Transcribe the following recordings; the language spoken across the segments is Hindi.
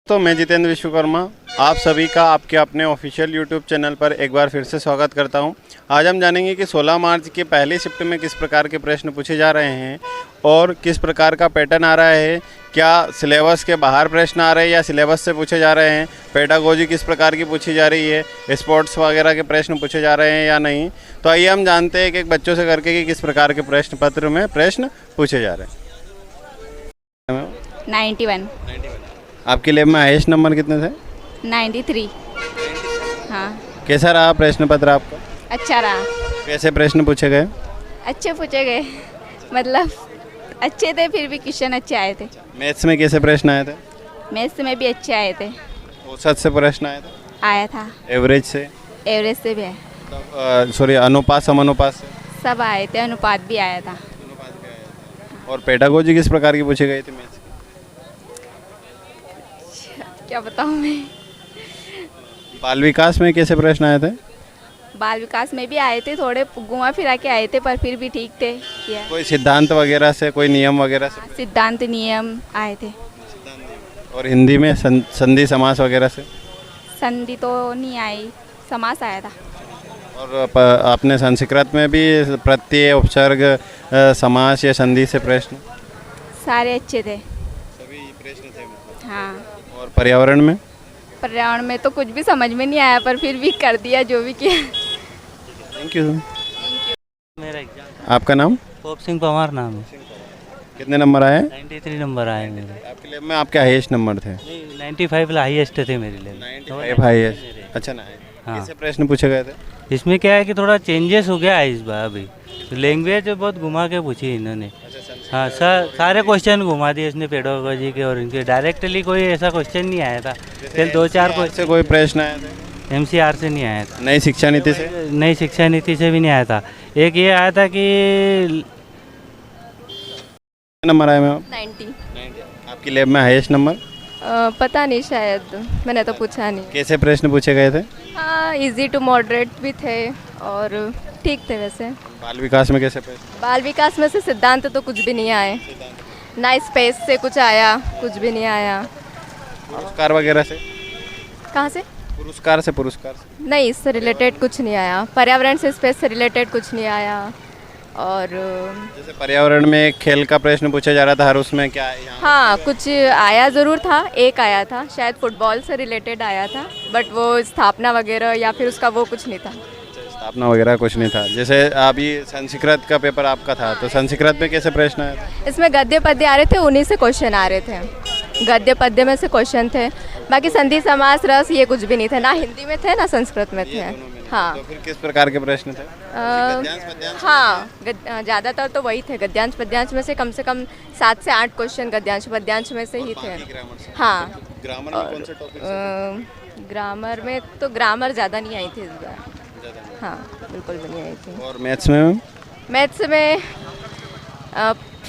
तो मैं जितेंद्र विश्वकर्मा आप सभी का आपके अपने ऑफिशियल यूट्यूब चैनल पर एक बार फिर से स्वागत करता हूं। आज हम जानेंगे कि 16 मार्च के पहली शिफ्ट में किस प्रकार के प्रश्न पूछे जा रहे हैं और किस प्रकार का पैटर्न आ रहा है। क्या सिलेबस के बाहर प्रश्न आ रहे हैं या सिलेबस से पूछे जा रहे हैं, पेडागोजी किस प्रकार की पूछी जा रही है, स्पोर्ट्स वगैरह के प्रश्न पूछे जा रहे हैं या नहीं। तो आइए हम जानते हैं कि एक बच्चों से करके कि किस प्रकार के प्रश्न पत्र में प्रश्न पूछे जा रहे हैं। 91। आपकी लैब में हाईएस्ट नंबर कितने थे? 93। हाँ, कैसा रहा प्रश्न पत्र आपका? अच्छा रहा। कैसे प्रश्न पूछे गए? अच्छे पूछे गए, मतलब अच्छे थे, फिर भी क्वेश्चन अच्छे आए थे। मैथ्स में कैसे प्रश्न आए थे? मैथ्स में भी अच्छे आए थे। औसत से प्रश्न आए थे? आया था। एवरेज से? एवरेज से भी आया। सॉरी, अनुपात समानुपात से? सब आए थे, अनुपात भी आया था। अनुपात भी आया था। और पेडागोजी किस प्रकार की पूछी गई थी मैथ्स? क्या बताऊँ मैं। बाल विकास में कैसे प्रश्न आए थे? बाल विकास में भी आए थे, थोड़े घुमा फिरा के आए थे, पर फिर भी ठीक थे। किया। कोई सिद्धांत वगैरह से, कोई नियम वगैरह से? सिद्धांत नियम आए थे। और हिंदी में संधि समास वगैरह से? संधि तो नहीं आई, समास आया था। और आपने संस्कृत में भी प्रत्यय, उपसर्ग, समास या संधि से प्रश्न? सारे अच्छे थे। सभी प्रश्न थे। हाँ। और पर्यावरण में? पर्यावरण में तो कुछ भी समझ में नहीं आया, पर फिर भी कर दिया जो भी किया। Thank you. मेरा एग्जाम आपका नाम? पोप सिंह पवार नाम है। कितने नंबर आए? 93 नंबर आए मेरे। आपके लैब में आपके हाईएस्ट नंबर थे? नहीं, 95 हाईएस्ट थे मेरे लिए। 95 हाईएस्ट। अच्छा ना। हाँ। कैसे प्रश्न पूछे गए थे? इसमें क्या है कि थोड़ा चेंजेस हो गया है इस बार। अभी तो लैंग्वेज बहुत घुमा के पूछी इन्होंने। हाँ, सारे क्वेश्चन घुमा दिए इसने पेडागोजी के, और इनके डायरेक्टली कोई ऐसा क्वेश्चन नहीं आया था। फिर 2-4 से कोई प्रश्न आए थे? MCR से नहीं आया था। नई शिक्षा नीति से? नई शिक्षा नीति से भी नहीं आया था। एक ये आया था कि नंबर आए मैम? 90। आपकी लैब में हाईएस्ट नंबर? पता नहीं, शायद मैंने तो पूछा नहीं। कैसे प्रश्न पूछे गए थे? हाँ, इजी टू मॉडरेट भी थे और ठीक थे वैसे। बाल विकास में कैसे प्रश्न? बाल विकास में से सिद्धांत तो कुछ भी नहीं आए, ना स्पेस से कुछ आया, कुछ भी नहीं आया। पुरस्कार वगैरह से? कहाँ से? पुरस्कार से? नहीं, इससे रिलेटेड कुछ नहीं आया। पर्यावरण से, स्पेस से रिलेटेड कुछ नहीं आया। और जैसे पर्यावरण में एक खेल का प्रश्न पूछा जा रहा था, हर उसमें क्या है यहाँ? हाँ, कुछ आया ज़रूर था, एक आया था शायद फुटबॉल से रिलेटेड आया था, बट वो स्थापना वगैरह या फिर उसका वो कुछ नहीं था। स्थापना वगैरह कुछ नहीं था। जैसे अभी संस्कृत का पेपर आपका था, तो संस्कृत में कैसे प्रश्न आए थे? इसमें गद्य पद्य आ रहे थे, उन्हीं से क्वेश्चन आ रहे थे। गद्य पद्य में से क्वेश्चन थे, बाकी संधि समास रस ये कुछ भी नहीं थे, ना हिंदी में थे ना संस्कृत में थे। हाँ। तो फिर किस प्रकार के प्रश्न थे? हाँ, ज़्यादातर तो वही थे। गद्यांश पद्यांश में से कम 7 से 8 क्वेश्चन गद्यांश पद्यांश में से ही थे। हाँ। ग्रामर में कौन से टॉपिक? ग्रामर में तो ग्रामर ज़्यादा नहीं आई थी इस बार। हाँ, बिल्कुल भी नहीं आई थी। और मैथ्स में? मैथ्स में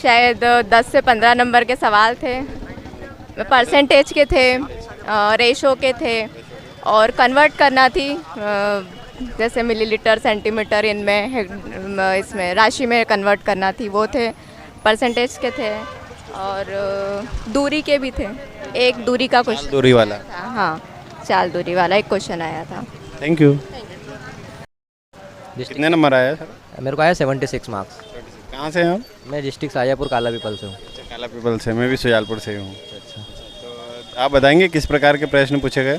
शायद 10 से 15 नंबर के सवाल थे, परसेंटेज के थे, रेशो के थे, और कन्वर्ट करना थी, जैसे मिलीलीटर सेंटीमीटर इनमें, इसमें राशि में कन्वर्ट करना थी, वो थे। परसेंटेज के थे और दूरी के भी थे। एक दूरी का क्वेश्चन, दूरी वाला? हाँ, चाल दूरी वाला एक क्वेश्चन आया था। Thank you. कितने नंबर आया सर? मेरे को आया 76 मार्क्स। कहाँ से हैं आप? मैं डिस्ट्रिक्ट शाजापुर काला पीपल से हूँ। काला पीपल से। मैं भी सुजालपुर से हूँ। अच्छा, तो आप बताएंगे किस प्रकार के प्रश्न पूछे गए?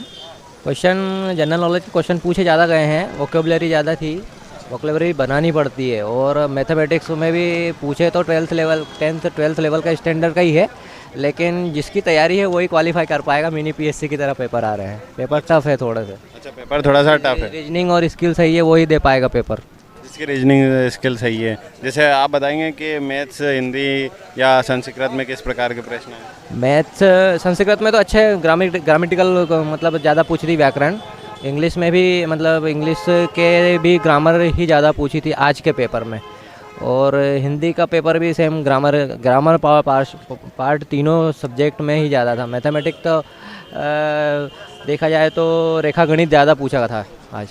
क्वेश्चन जनरल नॉलेज के क्वेश्चन पूछे ज़्यादा गए हैं, वोकेबलरी ज़्यादा थी, वोकेबलरी बनानी पड़ती है। और मैथमेटिक्स में भी पूछे तो 10th 12th लेवल का स्टैंडर्ड का ही है, लेकिन जिसकी तैयारी है वही क्वालिफाई कर पाएगा। मिनी PSC की तरह पेपर आ रहे हैं, पेपर टफ है थोड़ा सा। अच्छा, पेपर थोड़ा सा टफ है। रीजनिंग और स्किल सही है, वही दे पाएगा पेपर जिसकी रीजनिंग स्किल सही है। जैसे आप बताएंगे कि मैथ्स, हिंदी या संस्कृत में किस प्रकार के प्रश्न हैं? मैथ्स संस्कृत में तो अच्छे ग्रामेटिकल मतलब ज़्यादा पूछ रही, व्याकरण। इंग्लिश में भी मतलब इंग्लिश के भी ग्रामर ही ज़्यादा पूछी थी आज के पेपर में। और हिंदी का पेपर भी सेम ग्रामर पार्ट तीनों सब्जेक्ट में ही ज़्यादा था। मैथमेटिक्स तो देखा जाए तो रेखा गणित ज़्यादा पूछा था आज।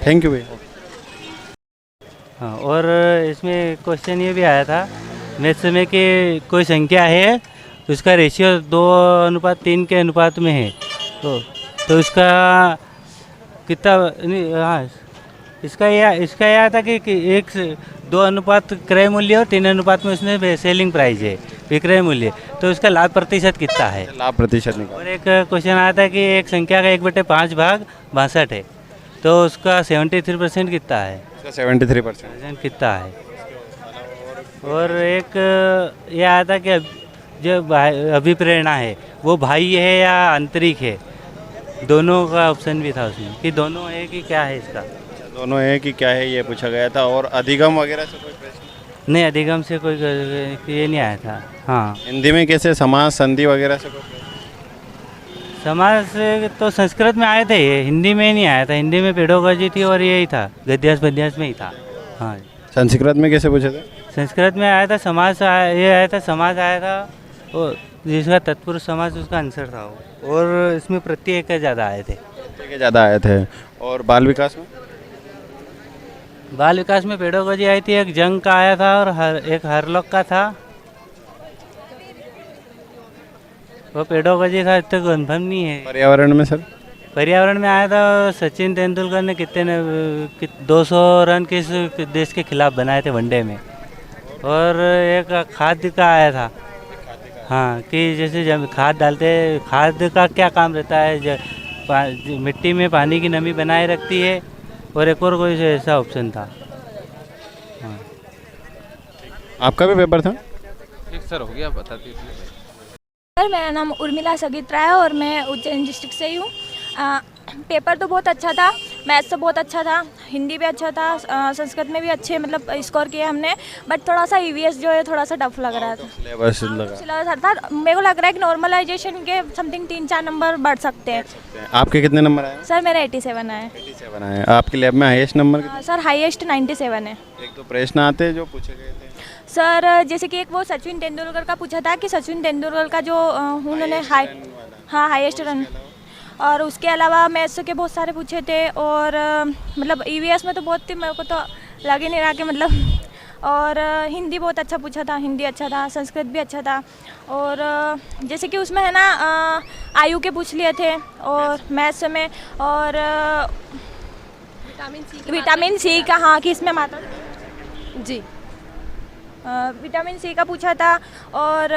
थैंक यू भैया। हाँ, और इसमें क्वेश्चन ये भी आया था मैथ्स में कि कोई संख्या है तो इसका रेशियो 2:3 के अनुपात में है। तो इसका कितना हाँ इसका यह था कि 1:2 अनुपात क्रय मूल्य और 3 अनुपात में उसमें सेलिंग प्राइस है, विक्रय मूल्य। तो इसका लाभ प्रतिशत कितना है? लाभ प्रतिशत निकाल। और एक क्वेश्चन आया था कि एक संख्या का 1/5 भाग 62 है, तो उसका 73% कितना है? इसका 73% कितना है? और एक ये आया था कि जो अभिप्रेरणा है वो बाह्य है या आंतरिक है, दोनों का ऑप्शन भी था उसमें कि दोनों है कि क्या है इसका। दोनों है कि क्या है ये पूछा गया था। और अधिगम वगैरह से कोई प्रश्न? नहीं, अधिगम से कोई ये नहीं आया था। हाँ, हिंदी में कैसे समास संधि वगैरह से कोई प्रश्न? समाज से तो संस्कृत में आए थे, ये हिंदी में नहीं आया था। हिंदी में पेडोलॉजी थी और यही था, गद्यांश पद्यांश में ही था। हाँ, संस्कृत में कैसे पूछे थे? संस्कृत में आया था समास, ये आया था समास आया था, और जिसका तत्पुरुष समास उसका आंसर था वो। और इसमें प्रत्यय के ज़्यादा आए थे। के ज़्यादा आए थे। और बाल विकास में? बाल विकास में पेडोलॉजी आई थी, एक जंग का आया था और एक हरलोक का था। वो पेडोलॉजी था, इतना कन्फर्म नहीं है। पर्यावरण में सर? पर्यावरण में आया था सचिन तेंदुलकर ने कितने 200 रन किस देश के खिलाफ बनाए थे वनडे में। और एक खाद्य का आया था, हाँ, कि जैसे जब खाद डालते हैं, खाद का क्या काम रहता है, मिट्टी में पानी की नमी बनाए रखती है। और एक और कोई ऐसा ऑप्शन था। हाँ, आपका भी पेपर था? ठीक सर, हो गया, बता दीजिए। सर मेरा नाम उर्मिला सगीत राय है और मैं उज्जैन डिस्ट्रिक्ट से ही हूँ। पेपर तो बहुत अच्छा था, मैथ्स तो बहुत अच्छा था, हिंदी भी अच्छा था, संस्कृत में भी अच्छे मतलब स्कोर किए हमने। बट थोड़ा सा ईवीएस जो है थोड़ा सा टफ लग रहा था। सिलेबस लगा। सिलेबस था, मेरे को लग रहा है कि नॉर्मलाइजेशन के समथिंग 3-4 नंबर बढ़ सकते हैं। आपके कितने नंबर आए? सर मेरा 87 आए। 87 आए। आपकी लैब में हाईएस्ट नंबर कितने? सर हाईएस्ट 97 है। एक तो प्रश्न आते हैं जो पूछे गए थे सर जैसे कि एक वो सचिन तेंदुलकर का पूछा था कि सचिन तेंदुलकर का जो उन्होंने हाईएस्ट रन, और उसके अलावा मैथ्स के बहुत सारे पूछे थे। और मतलब ईवीएस में तो बहुत थी, मेरे को तो लग ही नहीं रहा कि मतलब। और हिंदी बहुत अच्छा पूछा था, हिंदी अच्छा था, संस्कृत भी अच्छा था। और जैसे कि उसमें है ना आयु के पूछ लिए थे और मैथ्स में। और विटामिन सी का, हाँ, कि इसमें मात्रा जी विटामिन सी का पूछा था। और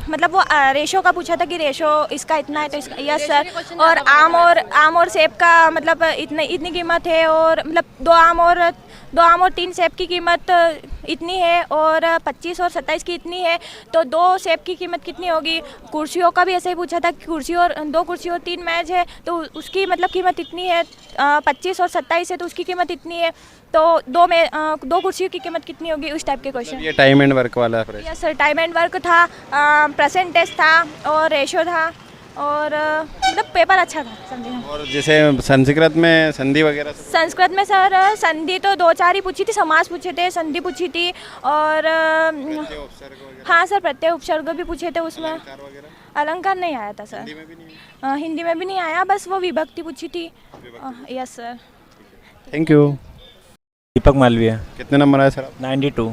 मतलब वो रेशो का पूछा था कि रेशो इसका इतना है तो इसका, यस सर। और आम और सेब का मतलब इतनी कीमत है, और मतलब 2 आम और 3 सेब की कीमत इतनी है, और 25 और 27 की इतनी है, तो 2 सेब की कीमत कितनी होगी। कुर्सियों का भी ऐसे ही पूछा था कि 2 कुर्सी और 3 मेज है तो उसकी मतलब कीमत इतनी है, 25 और 27 है तो उसकी कीमत इतनी है, तो 2 कुर्सियों की कीमत कितनी होगी, उस टाइप के क्वेश्चन। ये टाइम एंड वर्क वाला प्रश्न? Yes sir, time and work था, परसेंटेज था और रेशो था। और मतलब पेपर अच्छा था समझे। और जैसे संस्कृत में संधि वगैरह? संस्कृत में सर संधि तो 2-4 ही पूछी थी, समास पूछे थे, संधि पूछी थी, और हाँ सर प्रत्यय उपसर्ग भी पूछे थे उसमें। अलंकार नहीं आया था सर, हिंदी में भी नहीं आया, बस वो विभक्ति पूछी थी। Yes sir, thank you. Deepak Malviya. कितने नंबर आए सर? 92।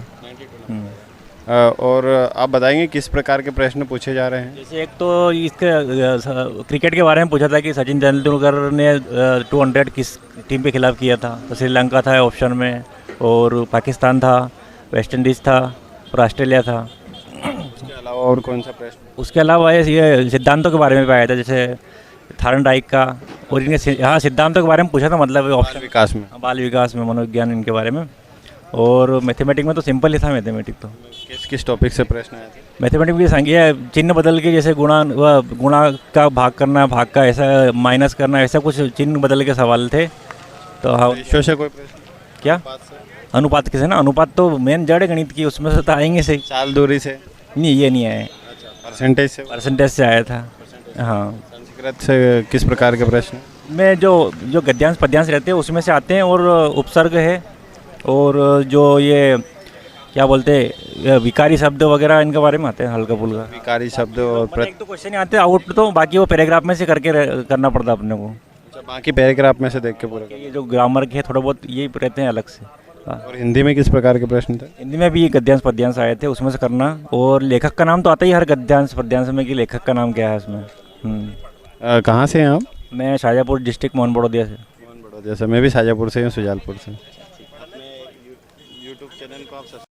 और आप बताएंगे किस प्रकार के प्रश्न पूछे जा रहे हैं? जैसे एक तो इसके क्रिकेट के बारे में पूछा था कि सचिन तेंदुलकर ने 200 किस टीम के खिलाफ किया था, तो श्रीलंका था ऑप्शन में, और पाकिस्तान था, वेस्ट इंडीज़ था और ऑस्ट्रेलिया था। उसके अलावा और कौन सा प्रश्न? उसके अलावा ये सिद्धांतों के बारे में भी आया था, जैसे थार्नडाइक का, और इनके हाँ सिद्धांतों के बारे में पूछा था, मतलब ऑप्शन बाल विकास में मनोविज्ञान इनके बारे में। और मैथमेटिक में तो सिंपल ही था, मैथमेटिक तो। किस टॉपिक से प्रश्न आया था? मैथमेटिक की संख्या चिन्ह बदल के, जैसे गुणा का भाग करना, भाग का ऐसा माइनस करना, ऐसा कुछ चिन्ह बदल के सवाल थे। तो हाँ, रेशियो से कोई प्रश्न? क्या अनुपात किसे ना, अनुपात तो मेन जड़ गणित की, उसमें से तो आएंगे सही। चाल दूरी से? नहीं, ये नहीं आए। परसेंटेज से? परसेंटेज से आया था। हाँ, संस्कृत से किस प्रकार के प्रश्न? में जो गद्यांश पद्यांश रहते हैं उसमें से आते हैं, और उपसर्ग है, और जो ये क्या बोलते हैं विकारी शब्द वगैरह इनके बारे में आते हैं हल्का फुल्का। विकारी शब्द और एक तो क्वेश्चन ही आते हैं आउट, तो बाकी वो पैराग्राफ में से करके करना पड़ता है अपने को। बाकी पैराग्राफ में से देख के पूरा? ये जो ग्रामर के थोड़ा बहुत ये रहते हैं अलग से। और हिंदी में किस प्रकार के प्रश्न थे? हिंदी में भी गद्यांश पद्यांश आए थे, उसमें से करना, और लेखक का नाम तो आता ही हर गद्यांश पद्यांश में कि लेखक का नाम क्या है उसमें। कहाँ से हैं आप? मैं शाजापुर डिस्ट्रिक्ट मोहन बड़ौदिया से। बड़ौदिया से। मैं भी शाजापुर से हूँ, सुजालपुर से।